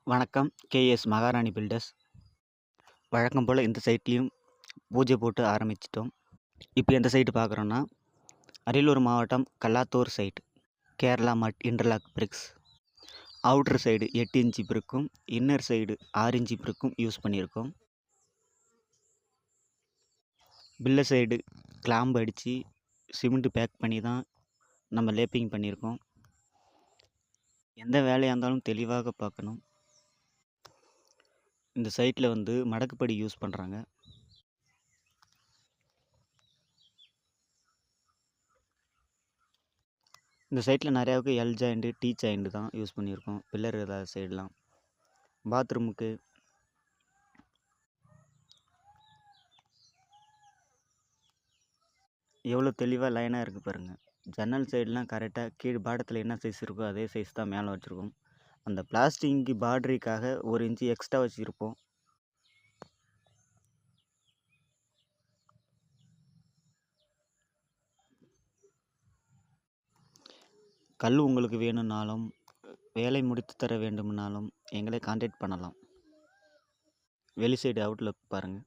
வணக்கம். கேஎஸ் மகாராணி பில்டர்ஸ். வழக்கம் போல் இந்த சைட்லேயும் பூஜை போட்டு ஆரம்பிச்சிட்டோம். இப்போ எந்த சைட்டு பார்க்குறோன்னா, அரியலூர் மாவட்டம் கல்லாத்தூர் சைட். கேரளா மட் interlock BRICS. Outer side 8 inch பிரிக்கும், இன்னர் சைடு 6 இன்ச்சு பிரிக்கும் யூஸ் பண்ணியிருக்கோம். பில்ல சைடு கிளாம்பு அடித்து சிமெண்ட்டு பேக் பண்ணி தான் நம்ம லேப்பிங் பண்ணியிருக்கோம். எந்த வேலையாக இருந்தாலும் தெளிவாக பார்க்கணும். இந்த சைட்டில் வந்து மடக்குப்படி யூஸ் பண்ணுறாங்க. இந்த சைட்டில் நிறையாவுக்கு எல் ஜாயிண்ட்டு, டி ஜாயிண்ட்டு தான் யூஸ் பண்ணியிருக்கோம். பில்லர் ஏதாவது சைடெலாம். பாத்ரூமுக்கு எவ்வளோ தெளிவாக லைனாக இருக்குது பாருங்கள். ஜன்னல் சைடெலாம் கரெக்டாக கீழ் பாடத்தில் என்ன சைஸ் இருக்கோ அதே சைஸ் தான் மேலே வச்சுருக்கோம். அந்த பிளாஸ்டிக் பார்டரிக்காக 1 இன்ச்சு எக்ஸ்ட்ரா வச்சுருப்போம். கல் உங்களுக்கு வேணும்னாலும், வேலை முடித்து தர வேண்டும்னாலும் எங்களை கான்டாக்ட் பண்ணலாம். வெளி சைடு அவுட்லுக் பாருங்கள்.